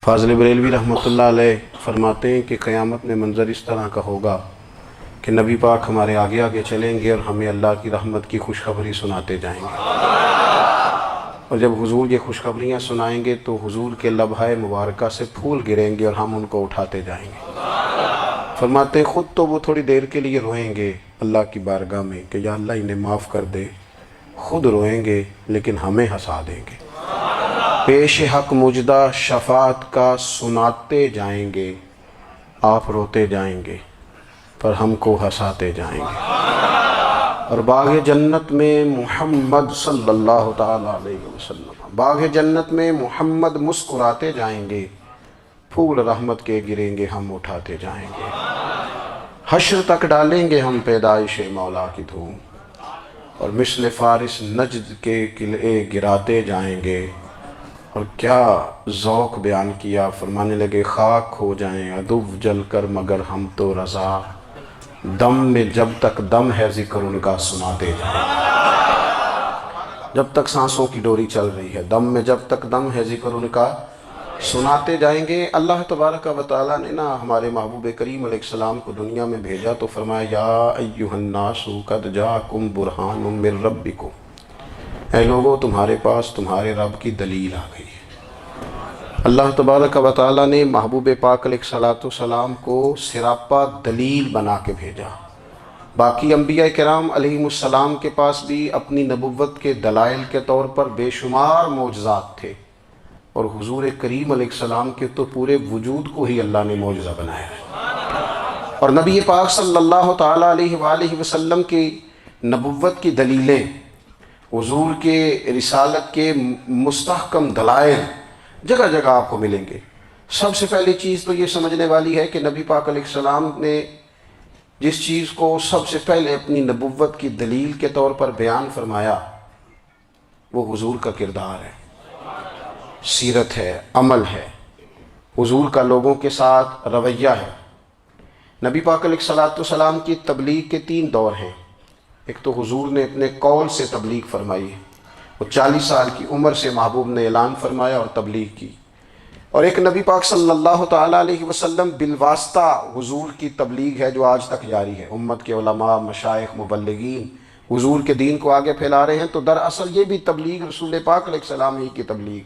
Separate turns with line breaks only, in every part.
فاضل بریلوی رحمۃ اللہ علیہ فرماتے ہیں کہ قیامت میں منظر اس طرح کا ہوگا کہ نبی پاک ہمارے آگے آگے چلیں گے اور ہمیں اللہ کی رحمت کی خوشخبری سناتے جائیں گے، اور جب حضور یہ خوشخبریاں سنائیں گے تو حضور کے لبھہ مبارکہ سے پھول گریں گے اور ہم ان کو اٹھاتے جائیں گے۔ فرماتے ہیں خود تو وہ تھوڑی دیر کے لیے روئیں گے اللہ کی بارگاہ میں کہ یا اللہ انہیں معاف کر دے، خود روئیں گے لیکن ہمیں ہنسا دیں گے۔ پیش حق مجدہ شفاعت کا سناتے جائیں گے، آپ روتے جائیں گے پر ہم کو ہنساتے جائیں گے۔ اور باغ جنت میں محمد صلی اللہ تعالیٰ علیہ وسلم، باغ جنت میں محمد مسکراتے جائیں گے، پھول رحمت کے گریں گے ہم اٹھاتے جائیں گے۔ حشر تک ڈالیں گے ہم پیدائش مولا کی دھوم، اور مثل فارس نجد کے قلعے گراتے جائیں گے۔ اور کیا ذوق بیان کیا، فرمانے لگے خاک ہو جائیں عدو جل کر مگر ہم تو رضا، دم میں جب تک دم ہے ذکر ان کا سناتے جائیں گے۔ جب تک سانسوں کی ڈوری چل رہی ہے، دم میں جب تک دم ہے ذکر ان کا سناتے جائیں گے۔ اللہ تبارک و تعالیٰ نے نا ہمارے محبوب کریم علیہ السلام کو دنیا میں بھیجا تو فرمایا یا ایھا الناس قد جاءکم برہان من ربکم، اے لوگو تمہارے پاس تمہارے رب کی دلیل آ گئی ہے۔ اللہ تبارک و تعالیٰ نے محبوب پاک علیہ السلام کو سراپا دلیل بنا کے بھیجا۔ باقی انبیاء کرام علیہم السلام کے پاس بھی اپنی نبوت کے دلائل کے طور پر بے شمار معجزات تھے، اور حضور کریم علیہ السلام کے تو پورے وجود کو ہی اللہ نے معجزہ بنایا ہے۔ اور نبی پاک صلی اللہ تعالیٰ علیہ وآلہ وسلم کی نبوت کی دلیلیں، حضور کے رسالت کے مستحکم دلائل جگہ جگہ آپ کو ملیں گے۔ سب سے پہلی چیز تو یہ سمجھنے والی ہے کہ نبی پاک علیہ السلام نے جس چیز کو سب سے پہلے اپنی نبوت کی دلیل کے طور پر بیان فرمایا وہ حضور کا کردار ہے، سیرت ہے، عمل ہے، حضور کا لوگوں کے ساتھ رویہ ہے۔ نبی پاک علیہ السلام کی تبلیغ کے 3 دور ہیں۔ ایک تو حضور نے اپنے قول سے تبلیغ فرمائی ہے، وہ 40 سال کی عمر سے محبوب نے اعلان فرمایا اور تبلیغ کی۔ اور ایک نبی پاک صلی اللہ تعالیٰ علیہ وسلم بالواسطہ حضور کی تبلیغ ہے جو آج تک جاری ہے۔ امت کے علماء، مشائخ، مبلغین حضور کے دین کو آگے پھیلا رہے ہیں، تو دراصل یہ بھی تبلیغ رسول پاک علیہ السلام ہی کی تبلیغ۔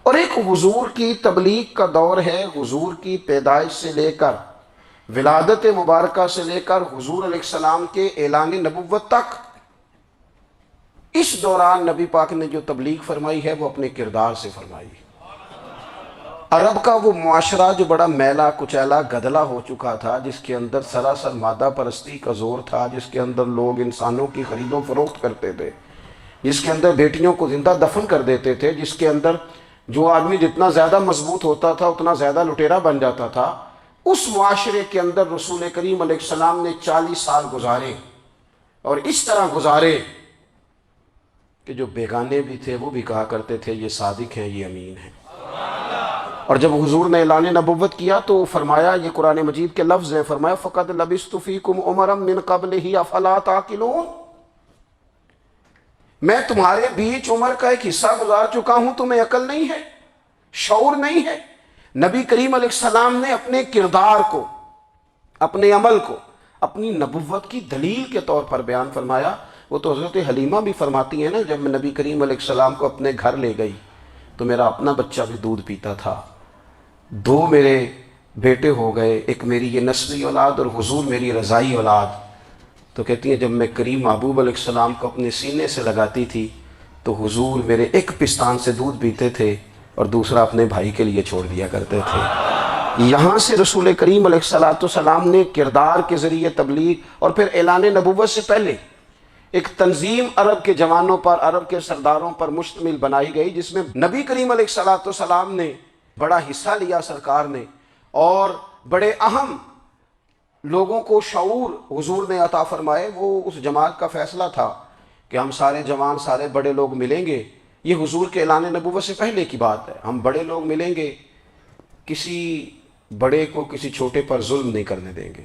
اور ایک حضور کی تبلیغ کا دور ہے، حضور کی پیدائش سے لے کر ولادت مبارکہ سے لے کر حضور علیہ السلام کے اعلان نبوت تک۔ اس دوران نبی پاک نے جو تبلیغ فرمائی ہے وہ اپنے کردار سے فرمائی۔ عرب کا وہ معاشرہ جو بڑا میلا کچیلا گدلا ہو چکا تھا، جس کے اندر سراسر مادہ پرستی کا زور تھا، جس کے اندر لوگ انسانوں کی خرید و فروخت کرتے تھے، جس کے اندر بیٹیوں کو زندہ دفن کر دیتے تھے، جس کے اندر جو آدمی جتنا زیادہ مضبوط ہوتا تھا اتنا زیادہ لٹیرا بن جاتا تھا، اس معاشرے کے اندر رسول کریم علیہ السلام نے 40 سال گزارے، اور اس طرح گزارے کہ جو بیگانے بھی تھے وہ بھی کہا کرتے تھے یہ صادق ہیں، یہ امین ہیں۔ اور جب حضور نے اعلان نبوت کیا تو فرمایا، یہ قرآن مجید کے لفظ ہیں، فرمایا فَقَدْ لَبِثْتُ فِيكُمْ عُمَرًا مِّن قَبْلِهِ أَفَلَا تَعْقِلُونَ، میں تمہارے بیچ عمر کا ایک حصہ گزار چکا ہوں، تمہیں عقل نہیں ہے، شعور نہیں ہے۔ نبی کریم علیہ السلام نے اپنے کردار کو، اپنے عمل کو اپنی نبوت کی دلیل کے طور پر بیان فرمایا۔ وہ تو حضرت حلیمہ بھی فرماتی ہیں نا، جب میں نبی کریم علیہ السلام کو اپنے گھر لے گئی تو میرا اپنا بچہ بھی دودھ پیتا تھا، 2 میرے بیٹے ہو گئے، ایک میری یہ نسبی اولاد اور حضور میری رضائی اولاد۔ تو کہتی ہیں جب میں کریم محبوب علیہ السلام کو اپنے سینے سے لگاتی تھی تو حضور میرے ایک پستان سے دودھ پیتے تھے اور دوسرا اپنے بھائی کے لیے چھوڑ دیا کرتے تھے۔ یہاں سے رسول کریم علیہ السلام نے کردار کے ذریعے تبلیغ، اور پھر اعلان نبوت سے پہلے ایک تنظیم عرب کے جوانوں پر، عرب کے سرداروں پر مشتمل بنائی گئی، جس میں نبی کریم علیہ السلام نے بڑا حصہ لیا، سرکار نے، اور بڑے اہم لوگوں کو شعور حضور نے عطا فرمائے۔ وہ اس جماعت کا فیصلہ تھا کہ ہم سارے جوان، سارے بڑے لوگ ملیں گے۔ یہ حضور کے اعلان نبوت سے پہلے کی بات ہے، ہم بڑے لوگ ملیں گے، کسی بڑے کو کسی چھوٹے پر ظلم نہیں کرنے دیں گے،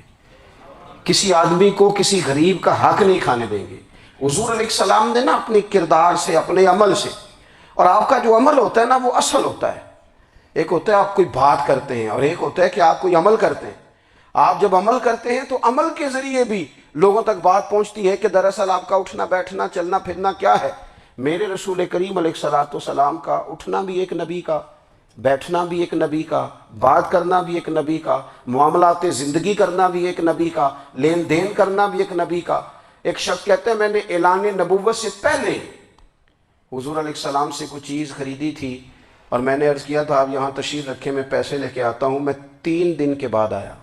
کسی آدمی کو کسی غریب کا حق نہیں کھانے دیں گے۔ حضور علیہ السلام نے نا اپنے کردار سے، اپنے عمل سے، اور آپ کا جو عمل ہوتا ہے نا وہ اصل ہوتا ہے، ایک ہوتا ہے آپ کوئی بات کرتے ہیں اور ایک ہوتا ہے کہ آپ کوئی عمل کرتے ہیں۔ آپ جب عمل کرتے ہیں تو عمل کے ذریعے بھی لوگوں تک بات پہنچتی ہے کہ دراصل آپ کا اٹھنا بیٹھنا چلنا پھرنا کیا ہے۔ میرے رسول کریم علیہ الصلوۃ والسلام کا اٹھنا بھی ایک نبی کا، بیٹھنا بھی ایک نبی کا، بات کرنا بھی ایک نبی کا، معاملات زندگی کرنا بھی ایک نبی کا، لین دین کرنا بھی ایک نبی کا۔ ایک شخص کہتے ہیں میں نے اعلان نبوت سے پہلے حضور علیہ السلام سے کوئی چیز خریدی تھی اور میں نے عرض کیا تھا آپ یہاں تشریف رکھے میں پیسے لے کے آتا ہوں، میں 3 دن کے بعد آیا۔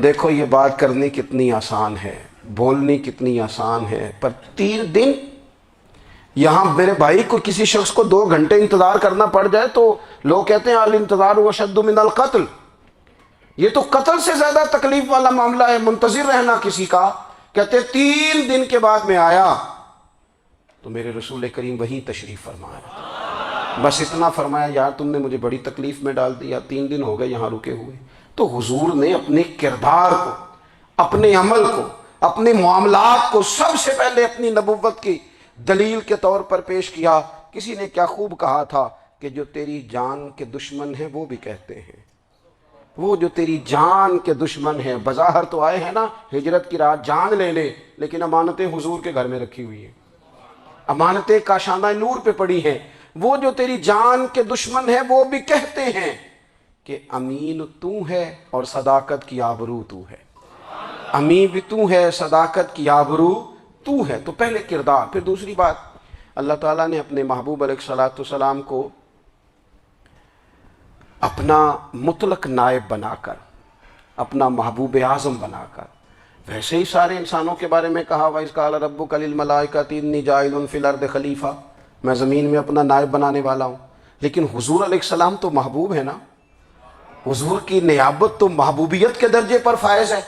دیکھو یہ بات کرنی کتنی آسان ہے، بولنی کتنی آسان ہے، پر 3 دن یہاں میرے بھائی کو کسی شخص کو 2 گھنٹے انتظار کرنا پڑ جائے تو لوگ کہتے ہیں الانتظار اشد من القتل، یہ تو قتل سے زیادہ تکلیف والا معاملہ ہے منتظر رہنا کسی کا۔ کہتے 3 دن کے بعد میں آیا تو میرے رسول کریم وہیں تشریف فرمایا، بس اتنا فرمایا یار تم نے مجھے بڑی تکلیف میں ڈال دیا، 3 دن ہو گئے یہاں رکے ہوئے۔ تو حضور نے اپنے کردار کو، اپنے عمل کو، اپنے معاملات کو سب سے پہلے اپنی نبوت کی دلیل کے طور پر پیش کیا۔ کسی نے کیا خوب کہا تھا کہ جو تیری جان کے دشمن ہیں وہ بھی کہتے ہیں، وہ جو تیری جان کے دشمن ہیں، بظاہر تو آئے ہیں نا ہجرت کی رات جان لے لے، لیکن امانتیں حضور کے گھر میں رکھی ہوئی ہیں، امانتیں کاشانہ نور پہ پڑی ہیں۔ وہ جو تیری جان کے دشمن ہیں وہ بھی کہتے ہیں کہ امین تو ہے اور صداقت کی آبرو تو ہے، امین بھی تو ہے، صداقت کی آبرو تو ہے۔ تو پہلے کردار، پھر دوسری بات اللہ تعالیٰ نے اپنے محبوب علیہ الصلوۃ والسلام کو اپنا مطلق نائب بنا کر، اپنا محبوب اعظم بنا کر، ویسے ہی سارے انسانوں کے بارے میں کہا وَإِذْ قَالَ رَبُّكَ لِلْمَلَائِكَةِ إِنِّي جَاعِلٌ فِي الْأَرْضِ خلیفہ، میں زمین میں اپنا نائب بنانے والا ہوں۔ لیکن حضور علیہ السلام تو محبوب ہے نا، حضور کی نیابت تو محبوبیت کے درجے پر فائز ہے۔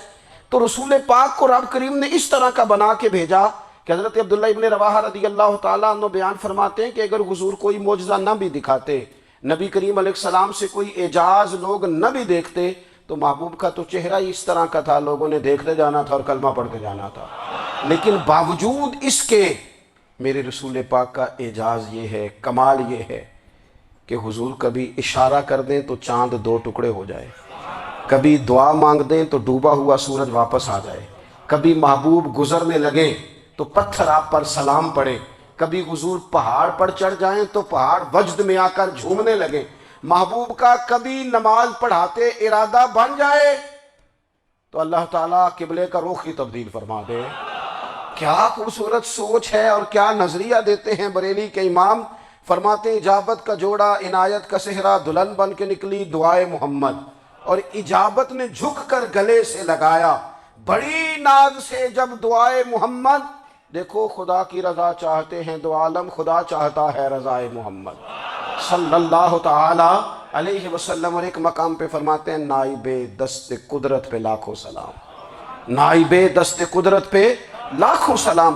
تو رسول پاک کو رب کریم نے اس طرح کا بنا کے بھیجا کہ حضرت عبداللہ ابن رواحہ رضی اللہ تعالیٰ عنہ بیان فرماتے ہیں کہ اگر حضور کوئی معجزہ نہ بھی دکھاتے، نبی کریم علیہ السلام سے کوئی اعجاز لوگ نہ بھی دیکھتے، تو محبوب کا تو چہرہ ہی اس طرح کا تھا، لوگوں نے دیکھتے جانا تھا اور کلمہ پڑھتے جانا تھا۔ لیکن باوجود اس کے میرے رسول پاک کا اعجاز یہ ہے، کمال یہ ہے کہ حضور کبھی اشارہ کر دیں تو چاند 2 ٹکڑے ہو جائے، کبھی دعا مانگ دیں تو ڈوبا ہوا سورج واپس آ جائے، کبھی محبوب گزرنے لگے تو پتھر آپ پر سلام پڑے، کبھی حضور پہاڑ پر چڑھ جائیں تو پہاڑ وجد میں آ کر جھومنے لگے، محبوب کا کبھی نماز پڑھاتے ارادہ بن جائے تو اللہ تعالیٰ قبلے کا رخ ہی تبدیل فرما دے۔ کیا خوبصورت سوچ ہے اور کیا نظریہ دیتے ہیں بریلی کے امام۔ فرماتے ہیں اجابت کا جوڑا عنایت کا صحرا دلہن بن کے نکلی دعائے محمد، اور اجابت نے جھک کر گلے سے لگایا بڑی ناز سے جب دعائے محمد۔ دیکھو خدا کی رضا چاہتے ہیں دو عالم، خدا چاہتا ہے رضائے محمد صلی اللہ تعالی علیہ وسلم۔ اور ایک مقام پہ فرماتے ہیں نائب دست قدرت پہ لاکھوں سلام، نائب دست قدرت پہ لاکھوں سلام۔